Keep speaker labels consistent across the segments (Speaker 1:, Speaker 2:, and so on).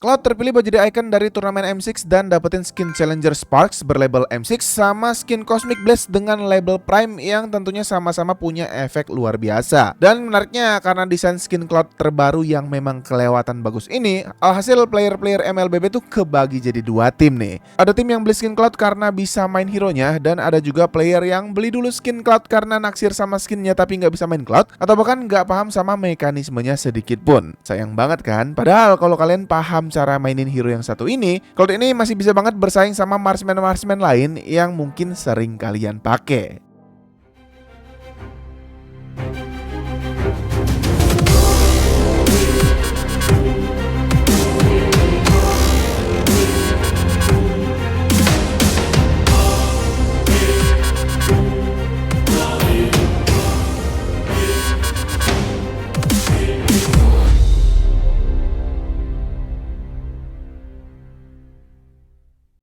Speaker 1: Cloud terpilih buat jadi icon dari turnamen M6 dan dapetin skin Challenger Sparks berlabel M6 sama skin Cosmic Blaze dengan label Prime yang tentunya sama-sama punya efek luar biasa. Dan menariknya karena desain skin Cloud terbaru yang memang kelewatan bagus ini, alhasil player-player MLBB tuh kebagi jadi dua tim nih. Ada tim yang beli skin Cloud karena bisa main hero-nya, dan ada juga player yang beli dulu skin Cloud karena naksir sama skinnya tapi nggak bisa main Cloud, atau bahkan nggak paham sama mekanismenya sedikit pun. Sayang banget kan? Padahal kalau kalian paham cara mainin hero yang satu ini, Cloud ini masih bisa banget bersaing sama marksman-marksman lain yang mungkin sering kalian pakai.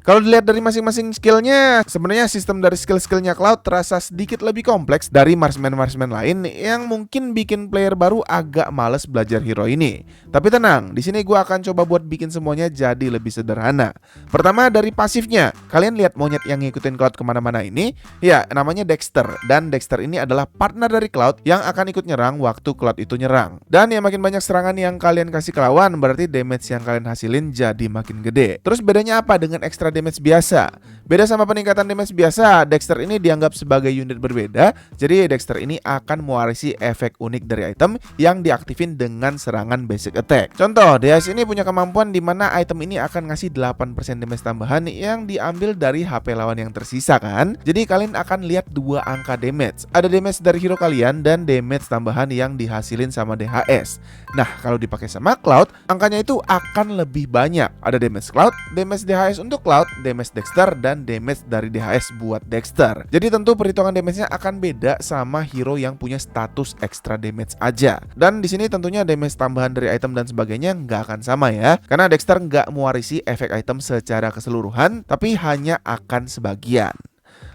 Speaker 1: Kalau dilihat dari masing-masing skillnya, sebenarnya sistem dari skill-skillnya Cloud terasa sedikit lebih kompleks dari marksman-marksman lain yang mungkin bikin player baru agak males belajar hero ini. Tapi tenang, di sini gue akan coba buat bikin semuanya jadi lebih sederhana. Pertama dari pasifnya, kalian lihat monyet yang ngikutin Cloud kemana-mana ini? Ya, namanya Dexter, dan Dexter ini adalah partner dari Cloud yang akan ikut nyerang waktu Cloud itu nyerang. Dan ya makin banyak serangan yang kalian kasih ke lawan, berarti damage yang kalian hasilin jadi makin gede. Terus bedanya apa dengan extra damage biasa? Beda sama peningkatan damage biasa, Dexter ini dianggap sebagai unit berbeda. Jadi Dexter ini akan mewarisi efek unik dari item yang diaktifin dengan serangan basic attack. Contoh, DHS ini punya kemampuan di mana item ini akan ngasih 8% damage tambahan yang diambil dari HP lawan yang tersisa kan. Jadi kalian akan lihat dua angka damage. Ada damage dari hero kalian dan damage tambahan yang dihasilin sama DHS. Nah, kalau dipakai sama Cloud, angkanya itu akan lebih banyak. Ada damage Cloud, damage DHS untuk Cloud, damage Dexter, dan damage dari DHS buat Dexter. Jadi tentu perhitungan damage-nya akan beda sama hero yang punya status extra damage aja. Dan di sini tentunya damage tambahan dari item dan sebagainya nggak akan sama ya, karena Dexter nggak mewarisi efek item secara keseluruhan, tapi hanya akan sebagian.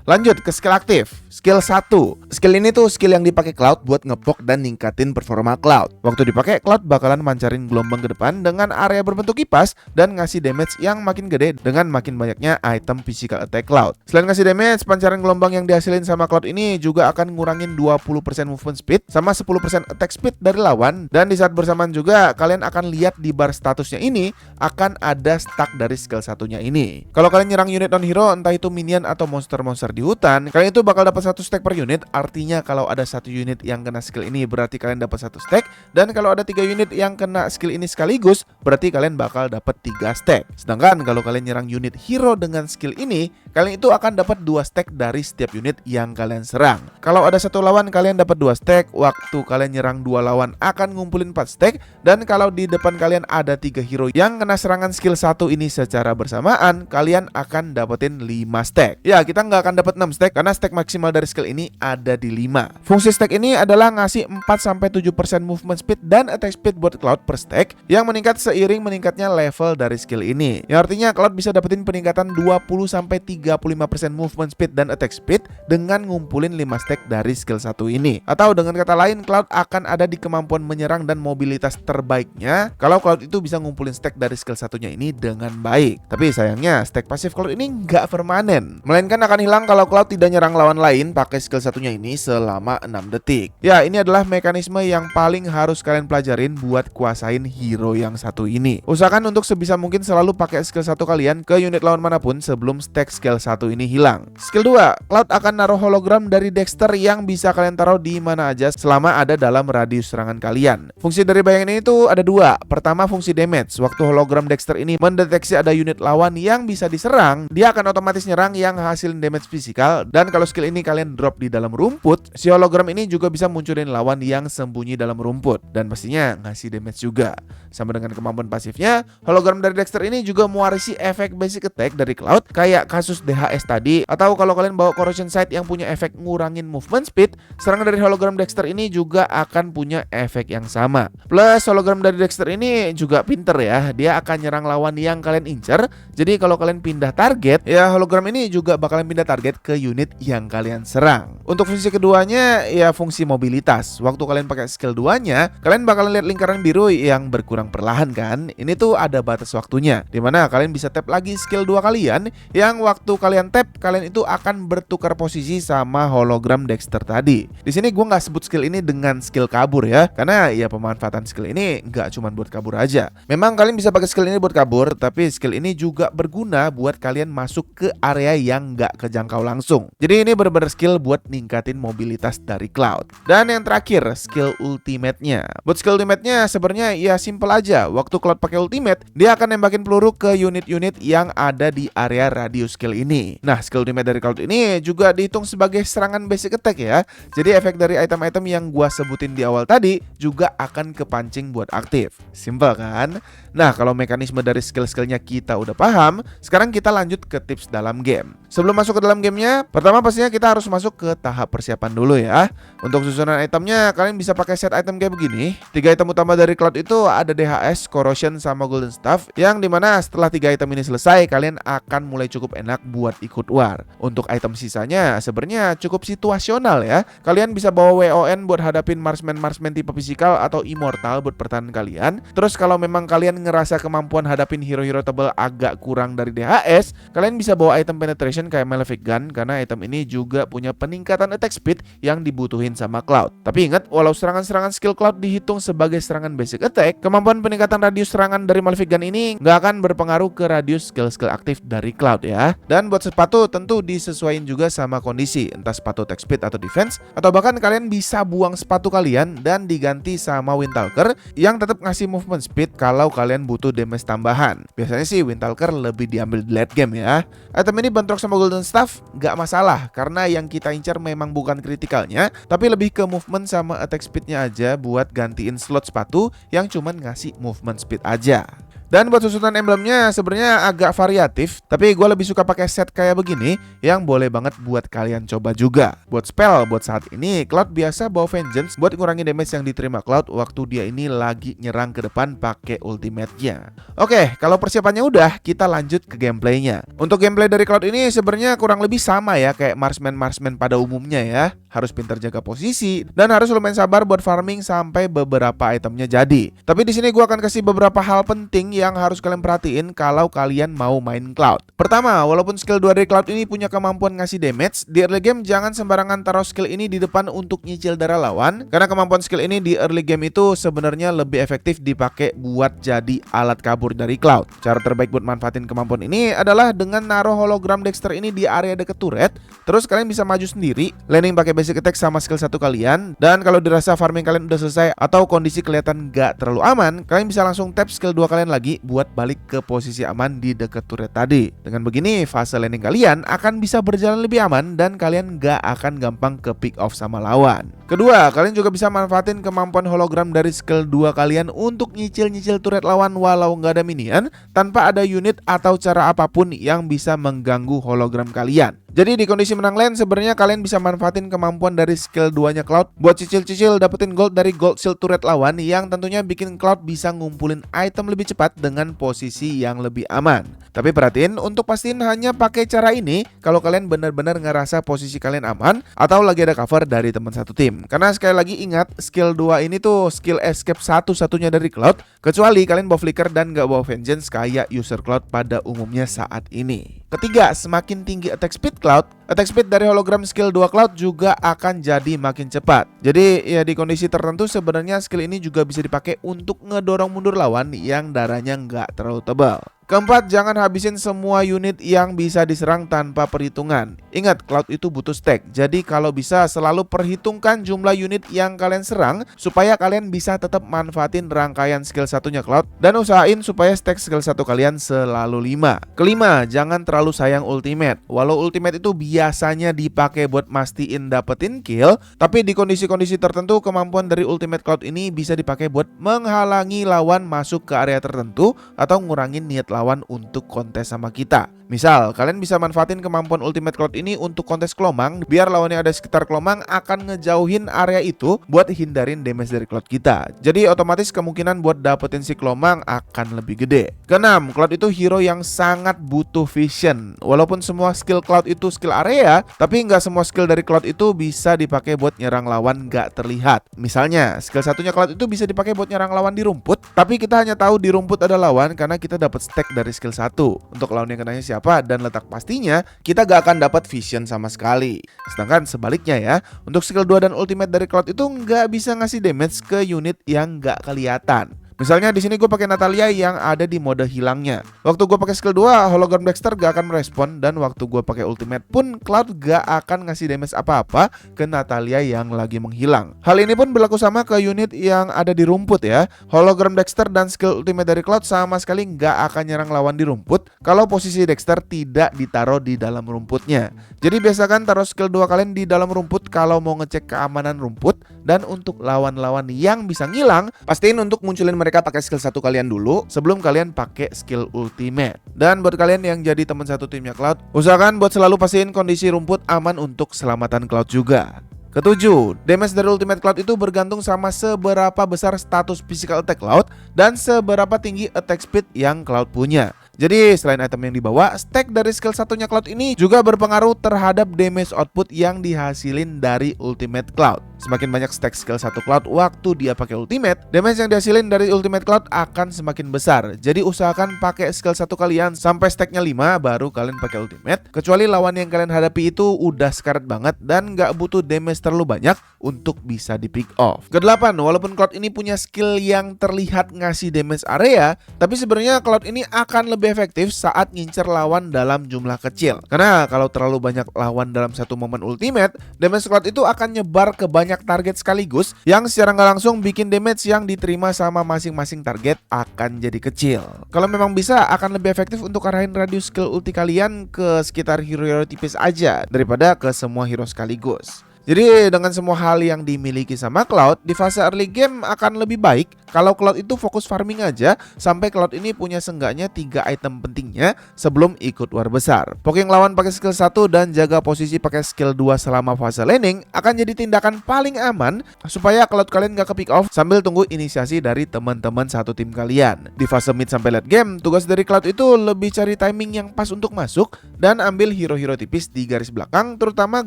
Speaker 1: Lanjut ke skill aktif. Skill 1. Skill ini tuh skill yang dipakai Cloud buat ngepok dan ningkatin performa Cloud. Waktu dipakai, Cloud bakalan mancarin gelombang ke depan dengan area berbentuk kipas dan ngasih damage yang makin gede dengan makin banyaknya item physical attack Cloud. Selain ngasih damage, pancaran gelombang yang dihasilin sama Cloud ini juga akan ngurangin 20% movement speed sama 10% attack speed dari lawan. Dan di saat bersamaan juga kalian akan lihat di bar statusnya ini akan ada stack dari skill satunya ini. Kalau kalian nyerang unit non hero, entah itu minion atau monster-monster di hutan, kalian itu bakal dapat 1 stack per unit. Artinya kalau ada 1 unit yang kena skill ini, berarti kalian dapat 1 stack. Dan kalau ada 3 unit yang kena skill ini sekaligus, berarti kalian bakal dapat 3 stack. Sedangkan kalau kalian nyerang unit hero dengan skill ini, kalian itu akan dapat 2 stack dari setiap unit yang kalian serang. Kalau ada 1 lawan, kalian dapat 2 stack. Waktu kalian nyerang 2 lawan akan ngumpulin 4 stack. Dan kalau di depan kalian ada 3 hero yang kena serangan skill 1 ini secara bersamaan, kalian akan dapetin 5 stack. Ya, kita nggak akan dapat 6 stack karena stack maksimal dari skill ini ada di 5. Fungsi stack ini adalah ngasih 4-7% movement speed dan attack speed buat Cloud per stack yang meningkat seiring meningkatnya level dari skill ini. Yang artinya Cloud bisa dapetin peningkatan 20-35% movement speed dan attack speed dengan ngumpulin 5 stack dari skill 1 ini. Atau dengan kata lain, Cloud akan ada di kemampuan menyerang dan mobilitas terbaiknya kalau Cloud itu bisa ngumpulin stack dari skill satunya ini dengan baik. Tapi sayangnya stack pasif Cloud ini nggak permanen, melainkan akan hilang kalau Cloud tidak nyerang lawan lain pakai skill satunya ini selama 6 detik. Ya, ini adalah mekanisme yang paling harus kalian pelajarin buat kuasain hero yang satu ini. Usahakan untuk sebisa mungkin selalu pakai skill 1 kalian ke unit lawan manapun sebelum stack skill 1 ini hilang. Skill 2, Cloud akan naruh hologram dari Dexter yang bisa kalian taruh di mana aja selama ada dalam radius serangan kalian. Fungsi dari bayangan ini tuh ada 2. Pertama, fungsi damage. Waktu hologram Dexter ini mendeteksi ada unit lawan yang bisa diserang, dia akan otomatis nyerang yang hasilin damage fisikal. Dan kalau skill ini kalian drop di dalam rumput, si hologram ini juga bisa munculin lawan yang sembunyi dalam rumput dan pastinya ngasih damage juga. Sama dengan kemampuan pasifnya, hologram dari Dexter ini juga mewarisi efek basic attack dari Cloud kayak kasus DHS tadi. Atau kalau kalian bawa corrosion sight yang punya efek ngurangin movement speed, serangan dari hologram Dexter ini juga akan punya efek yang sama. Plus hologram dari Dexter ini juga pinter ya, dia akan nyerang lawan yang kalian incer. Jadi kalau kalian pindah target, ya hologram ini juga bakalan pindah target target ke unit yang kalian serang. Untuk fungsi keduanya ya fungsi mobilitas. Waktu kalian pakai skill 2-nya, kalian bakalan lihat lingkaran biru yang berkurang perlahan kan. Ini tuh ada batas waktunya, dimana kalian bisa tap lagi skill 2 kalian, yang waktu kalian tap, kalian itu akan bertukar posisi sama hologram Dexter tadi. Di sini gue nggak sebut skill ini dengan skill kabur ya, karena ya pemanfaatan skill ini nggak cuma buat kabur aja. Memang kalian bisa pakai skill ini buat kabur, tapi skill ini juga berguna buat kalian masuk ke area yang nggak kejangkau langsung. Jadi ini bener-bener skill buat ningkatin mobilitas dari Cloud. Dan yang terakhir, skill ultimate-nya. Buat skill ultimate-nya sebenarnya ya simple aja. Waktu Cloud pakai ultimate, dia akan nembakin peluru ke unit-unit yang ada di area radius skill ini. Nah, skill ultimate dari Cloud ini juga dihitung sebagai serangan basic attack ya. Jadi efek dari item-item yang gua sebutin di awal tadi juga akan kepancing buat aktif. Simple kan? Nah, kalau mekanisme dari skill-skillnya kita udah paham, sekarang kita lanjut ke tips dalam game. Sebelum masuk ke dalam gamenya, pertama pastinya kita harus masuk ke tahap persiapan dulu ya. Untuk susunan itemnya, kalian bisa pakai set item kayak begini. 3 item utama dari Cloud itu ada DHS, Corrosion, sama Golden Staff, yang dimana setelah 3 item ini selesai, kalian akan mulai cukup enak buat ikut war. Untuk item sisanya sebenarnya cukup situasional ya. Kalian bisa bawa WON buat hadapin marksman tipe fisikal atau immortal buat pertahanan kalian. Terus kalau memang kalian ngerasa kemampuan hadapin hero-hero tebal agak kurang dari DHS, kalian bisa bawa item penetration kayak Malefic Gun, karena item ini juga punya peningkatan attack speed yang dibutuhin sama Cloud. Tapi ingat, walau serangan-serangan skill Cloud dihitung sebagai serangan basic attack, kemampuan peningkatan radius serangan dari Malefic Gun ini nggak akan berpengaruh ke radius skill-skill aktif dari Cloud ya. Dan buat sepatu tentu disesuaikan juga sama kondisi, entah sepatu attack speed atau defense, atau bahkan kalian bisa buang sepatu kalian dan diganti sama Windtalker yang tetap ngasih movement speed kalau kalian butuh damage tambahan. Biasanya sih Windtalker lebih diambil di late game ya. Item ini bentrok sama Golden Staff nggak masalah, karena yang kita incar memang bukan kritikalnya, tapi lebih ke movement sama attack speednya aja buat gantiin slot sepatu yang cuman ngasih movement speed aja. Dan buat susunan emblemnya sebenarnya agak variatif, tapi gue lebih suka pakai set kayak begini yang boleh banget buat kalian coba juga. Buat spell, buat saat ini Cloud biasa bawa Vengeance buat ngurangin damage yang diterima Cloud waktu dia ini lagi nyerang ke depan pakai ultimate-nya. Oke, kalau persiapannya udah, kita lanjut ke gameplaynya. Untuk gameplay dari Cloud ini sebenarnya kurang lebih sama ya kayak marksman pada umumnya ya. Harus pintar jaga posisi dan harus lumayan sabar buat farming sampai beberapa itemnya jadi. Tapi di sini gue akan kasih beberapa hal penting yang harus kalian perhatiin kalau kalian mau main Cloud. Pertama, walaupun skill 2 dari Cloud ini punya kemampuan ngasih damage, di early game jangan sembarangan taruh skill ini di depan untuk nyicil darah lawan, karena kemampuan skill ini di early game itu sebenarnya lebih efektif dipakai buat jadi alat kabur dari Cloud. Cara terbaik buat manfaatin kemampuan ini adalah dengan naruh hologram Dexter ini di area deket turret, terus kalian bisa maju sendiri, landing pakai basic attack sama skill 1 kalian, dan kalau dirasa farming kalian udah selesai atau kondisi kelihatan gak terlalu aman, kalian bisa langsung tap skill 2 kalian lagi buat balik ke posisi aman di deket turret tadi. Dengan begini, fase landing kalian akan bisa berjalan lebih aman dan kalian gak akan gampang ke pick off sama lawan. Kedua, kalian juga bisa manfaatin kemampuan hologram dari skill 2 kalian untuk nyicil-nyicil turret lawan walau nggak ada minion, tanpa ada unit atau cara apapun yang bisa mengganggu hologram kalian. Jadi di kondisi menang lane sebenarnya kalian bisa manfaatin kemampuan dari skill 2-nya Cloud buat cicil-cicil dapetin gold dari gold shield turret lawan, yang tentunya bikin Cloud bisa ngumpulin item lebih cepat dengan posisi yang lebih aman. Tapi perhatiin untuk pastiin hanya pakai cara ini kalau kalian benar-benar ngerasa posisi kalian aman atau lagi ada cover dari teman satu tim. Karena sekali lagi ingat, skill 2 ini tuh skill escape satu-satunya dari Cloud, kecuali kalian bawa flicker dan gak bawa vengeance kayak user Cloud pada umumnya saat ini. Ketiga, semakin tinggi attack speed Cloud, attack speed dari hologram skill 2 Cloud juga akan jadi makin cepat. Jadi ya di kondisi tertentu sebenarnya skill ini juga bisa dipakai untuk ngedorong mundur lawan yang darahnya nggak terlalu tebal. Keempat, jangan habisin semua unit yang bisa diserang tanpa perhitungan. Ingat, Cloud itu butuh stack. Jadi kalau bisa selalu perhitungkan jumlah unit yang kalian serang supaya kalian bisa tetap manfaatin rangkaian skill satunya Cloud, dan usahain supaya stack skill 1 kalian selalu 5. Kelima, jangan terlalu sayang ultimate. Walau ultimate itu biasanya dipakai buat mastiin dapetin kill, tapi di kondisi-kondisi tertentu kemampuan dari ultimate Cloud ini bisa dipakai buat menghalangi lawan masuk ke area tertentu atau ngurangin niat lawan lawan untuk kontes sama kita. Misal, kalian bisa manfaatin kemampuan Ultimate Cloud ini untuk kontes Kelomang, biar lawannya ada sekitar Kelomang akan ngejauhin area itu buat hindarin damage dari Cloud kita. Jadi otomatis kemungkinan buat dapetin si Kelomang akan lebih gede. Keenam, Cloud itu hero yang sangat butuh vision. Walaupun semua skill Cloud itu skill area, tapi nggak semua skill dari Cloud itu bisa dipakai buat nyerang lawan nggak terlihat. Misalnya, skill satunya Cloud itu bisa dipakai buat nyerang lawan di rumput, tapi kita hanya tahu di rumput ada lawan karena kita dapat stack dari skill 1. Untuk lawan yang kenanya siapa dan letak pastinya, kita gak akan dapat vision sama sekali. Sedangkan sebaliknya ya, untuk skill 2 dan ultimate dari Cloud itu nggak bisa ngasih damage ke unit yang nggak kelihatan. Misalnya di sini gue pakai Natalia yang ada di mode hilangnya. Waktu gue pakai skill 2, hologram Dexter gak akan merespon, dan waktu gue pakai ultimate pun Cloud gak akan ngasih damage apa-apa ke Natalia yang lagi menghilang. Hal ini pun berlaku sama ke unit yang ada di rumput ya. Hologram Dexter dan skill ultimate dari Cloud sama sekali gak akan nyerang lawan di rumput kalau posisi Dexter tidak ditaruh di dalam rumputnya. Jadi biasakan taruh skill 2 kalian di dalam rumput kalau mau ngecek keamanan rumput. Dan untuk lawan-lawan yang bisa ngilang, pastiin untuk munculin mereka pakai skill 1 kalian dulu sebelum kalian pakai skill ultimate. Dan buat kalian yang jadi teman satu timnya Cloud, usahakan buat selalu pastiin kondisi rumput aman untuk keselamatan Cloud juga. Ketujuh, damage dari Ultimate Cloud itu bergantung sama seberapa besar status physical attack Cloud dan seberapa tinggi attack speed yang Cloud punya. Jadi selain item yang dibawa, stack dari skill satunya Cloud ini juga berpengaruh terhadap damage output yang dihasilin dari Ultimate Cloud. Semakin banyak stack skill 1 Cloud waktu dia pakai ultimate, damage yang dihasilin dari Ultimate Cloud akan semakin besar. Jadi usahakan pakai skill 1 kalian sampai stacknya 5 baru kalian pakai ultimate. Kecuali lawan yang kalian hadapi itu udah sekarat banget dan gak butuh damage terlalu banyak untuk bisa di pick off. Kedelapan, walaupun Cloud ini punya skill yang terlihat ngasih damage area, tapi sebenarnya Cloud ini akan lebih efektif saat ngincer lawan dalam jumlah kecil. Karena kalau terlalu banyak lawan dalam satu momen ultimate, damage Cloud itu akan nyebar ke banyak target sekaligus yang secara nggak langsung bikin damage yang diterima sama masing-masing target akan jadi kecil. Kalau memang bisa, akan lebih efektif untuk arahin radius skill ulti kalian ke sekitar hero-hero tipis aja daripada ke semua hero sekaligus. Jadi dengan semua hal yang dimiliki sama Cloud, di fase early game akan lebih baik kalau Cloud itu fokus farming aja sampai Cloud ini punya seenggaknya 3 item pentingnya sebelum ikut war besar. Poking lawan pakai skill 1 dan jaga posisi pakai skill 2 selama fase laning akan jadi tindakan paling aman supaya Cloud kalian gak ke pick off sambil tunggu inisiasi dari teman-teman satu tim kalian. Di fase mid sampai late game, tugas dari Cloud itu lebih cari timing yang pas untuk masuk dan ambil hero-hero tipis di garis belakang, terutama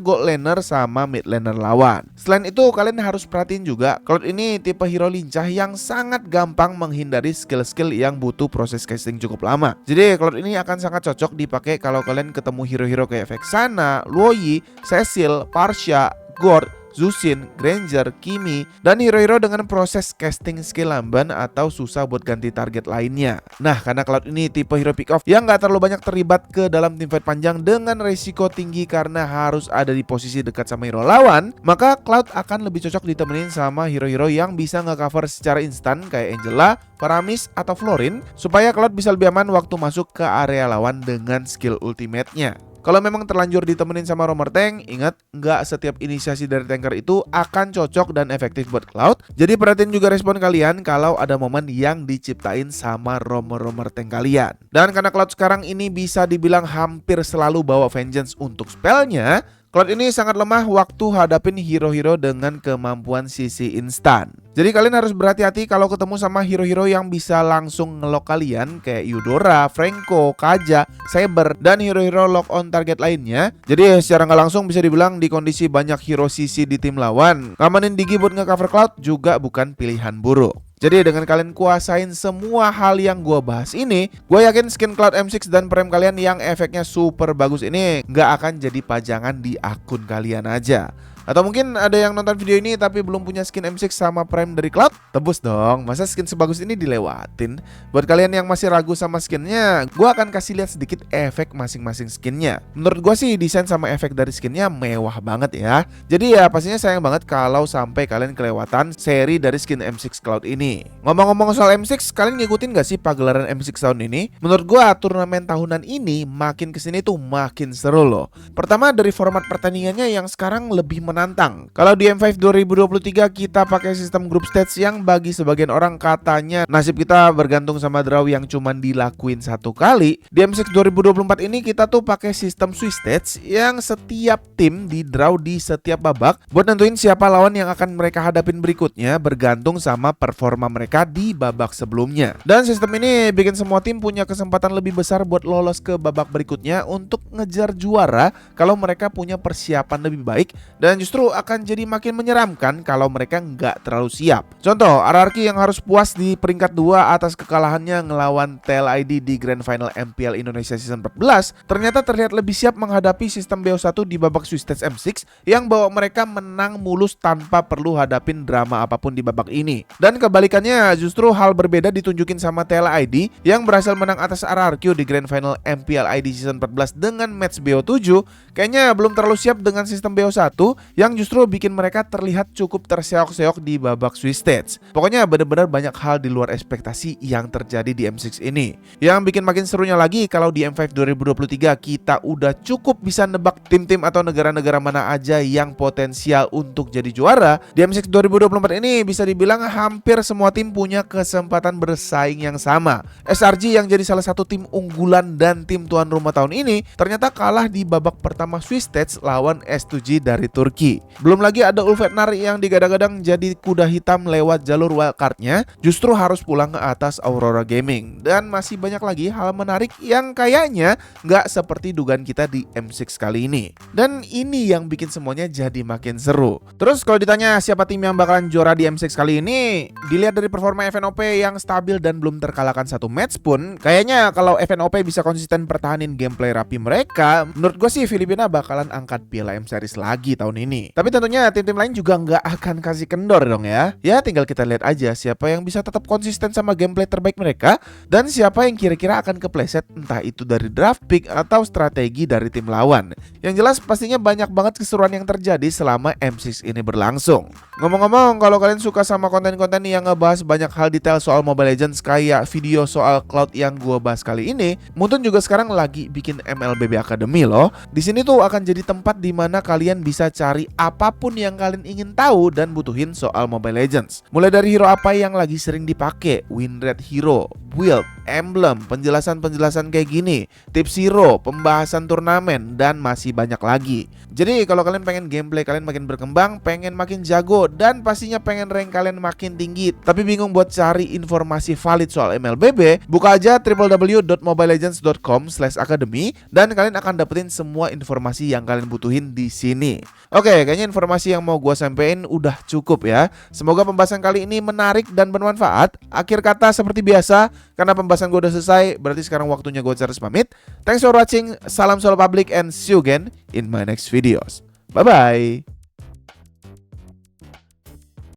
Speaker 1: gold laner sama mid laner lawan. Selain itu, kalian harus perhatiin juga Cloud ini tipe hero lincah yang sangat gampang menghindari skill-skill yang butuh proses casting cukup lama. Jadi Cloud ini akan sangat cocok dipakai kalau kalian ketemu hero-hero kayak Vexana, Luoyi, Cecil, Parcia, Gord, Zusin, Granger, Kimi, dan hero-hero dengan proses casting skill lamban atau susah buat ganti target lainnya. Nah, karena Cloud ini tipe hero pick off yang gak terlalu banyak terlibat ke dalam teamfight panjang dengan resiko tinggi karena harus ada di posisi dekat sama hero lawan, maka Cloud akan lebih cocok ditemenin sama hero-hero yang bisa nge-cover secara instan kayak Angela, Paramis, atau Florin, supaya Cloud bisa lebih aman waktu masuk ke area lawan dengan skill ultimate-nya. Kalau memang terlanjur ditemenin sama roamer tank, ingat nggak setiap inisiasi dari tanker itu akan cocok dan efektif buat Cloud. Jadi perhatiin juga respon kalian kalau ada momen yang diciptain sama roamer tank kalian. Dan karena Cloud sekarang ini bisa dibilang hampir selalu bawa vengeance untuk spellnya, Cloud ini sangat lemah waktu hadapin hero-hero dengan kemampuan CC instan. Jadi kalian harus berhati-hati kalau ketemu sama hero-hero yang bisa langsung ngelock kalian kayak Eudora, Franco, Kaja, Saber, dan hero-hero lock on target lainnya. Jadi secara nggak langsung bisa dibilang di kondisi banyak hero CC di tim lawan, ngamanin Digi buat nge-cover Cloud juga bukan pilihan buruk. Jadi dengan kalian kuasain semua hal yang gue bahas ini, gue yakin skin Cloud M6 dan prem kalian yang efeknya super bagus ini nggak akan jadi pajangan di akun kalian aja. Atau mungkin ada yang nonton video ini tapi belum punya skin M6 sama Prime dari Cloud? Tebus dong, masa skin sebagus ini dilewatin? Buat kalian yang masih ragu sama skinnya, gue akan kasih lihat sedikit efek masing-masing skinnya. Menurut gue sih desain sama efek dari skinnya mewah banget ya. Jadi ya pastinya sayang banget kalau sampai kalian kelewatan seri dari skin M6 Cloud ini. Ngomong-ngomong soal M6, kalian ngikutin gak sih pagelaran M6 tahun ini? Menurut gue turnamen tahunan ini makin kesini tuh makin seru loh. Pertama dari format pertandingannya yang sekarang lebih menarik menantang. Kalau di M5 2023 kita pakai sistem group stage yang bagi sebagian orang katanya nasib kita bergantung sama draw yang cuman dilakuin satu kali. Di M6 2024 ini kita tuh pakai sistem Swiss stage yang setiap tim di draw di setiap babak buat nentuin siapa lawan yang akan mereka hadapin berikutnya bergantung sama performa mereka di babak sebelumnya. Dan sistem ini bikin semua tim punya kesempatan lebih besar buat lolos ke babak berikutnya untuk ngejar juara kalau mereka punya persiapan lebih baik, dan justru akan jadi makin menyeramkan kalau mereka nggak terlalu siap. Contoh, RRQ yang harus puas di peringkat 2 atas kekalahannya ngelawan TLID di Grand Final MPL Indonesia Season 14 ternyata terlihat lebih siap menghadapi sistem BO1 di babak Swiss Stage M6 yang bawa mereka menang mulus tanpa perlu hadapin drama apapun di babak ini. Dan kebalikannya, justru hal berbeda ditunjukin sama TLID yang berhasil menang atas RRQ di Grand Final MPL ID Season 14 dengan match BO7. Kayaknya belum terlalu siap dengan sistem BO1 yang justru bikin mereka terlihat cukup terseok-seok di babak Swiss Stage. Pokoknya bener-bener banyak hal di luar ekspektasi yang terjadi di M6 ini. Yang bikin makin serunya lagi kalau di M5 2023 kita udah cukup bisa nebak tim-tim atau negara-negara mana aja yang potensial untuk jadi juara. Di M6 2024 ini bisa dibilang hampir semua tim punya kesempatan bersaing yang sama. SRG yang jadi salah satu tim unggulan dan tim tuan rumah tahun ini ternyata kalah di babak pertama Swiss Stage lawan S2G dari Turki. Belum lagi ada Ulfetnar yang digadang-gadang jadi kuda hitam lewat jalur wildcardnya justru harus pulang ke atas Aurora Gaming. Dan masih banyak lagi hal menarik yang kayaknya nggak seperti dugaan kita di M6 kali ini. Dan ini yang bikin semuanya jadi makin seru. Terus kalau ditanya siapa tim yang bakalan juara di M6 kali ini, dilihat dari performa FNOP yang stabil dan belum terkalahkan satu match pun, kayaknya kalau FNOP bisa konsisten pertahanin gameplay rapi mereka, menurut gue sih Filipina bakalan angkat Piala M Series lagi tahun ini. Tapi tentunya tim-tim lain juga nggak akan kasih kendor dong ya. Ya tinggal kita lihat aja siapa yang bisa tetap konsisten sama gameplay terbaik mereka dan siapa yang kira-kira akan kepleset, entah itu dari draft pick atau strategi dari tim lawan. Yang jelas pastinya banyak banget keseruan yang terjadi selama M6 ini berlangsung. Ngomong-ngomong, kalau kalian suka sama konten-konten yang ngebahas banyak hal detail soal Mobile Legends kayak video soal Cloud yang gue bahas kali ini, Muntun juga sekarang lagi bikin MLBB Academy loh. Di sini tuh akan jadi tempat di mana kalian bisa cari apapun yang kalian ingin tahu dan butuhin soal Mobile Legends. Mulai dari hero apa yang lagi sering dipakai, win rate hero, build, emblem, penjelasan-penjelasan kayak gini, tips hero, pembahasan turnamen, dan masih banyak lagi. Jadi kalau kalian pengen gameplay kalian makin berkembang, pengen makin jago, dan pastinya pengen rank kalian makin tinggi, tapi bingung buat cari informasi valid soal MLBB, buka aja www.mobilelegends.com/academy dan kalian akan dapetin semua informasi yang kalian butuhin di sini. Oke, kayaknya informasi yang mau gua sampein udah cukup ya. Semoga pembahasan kali ini menarik dan bermanfaat. Akhir kata seperti biasa, karena pembahasan gua udah selesai, berarti sekarang waktunya gua harus pamit. Thanks for watching, salam solo public and see you again in my next videos. Bye bye.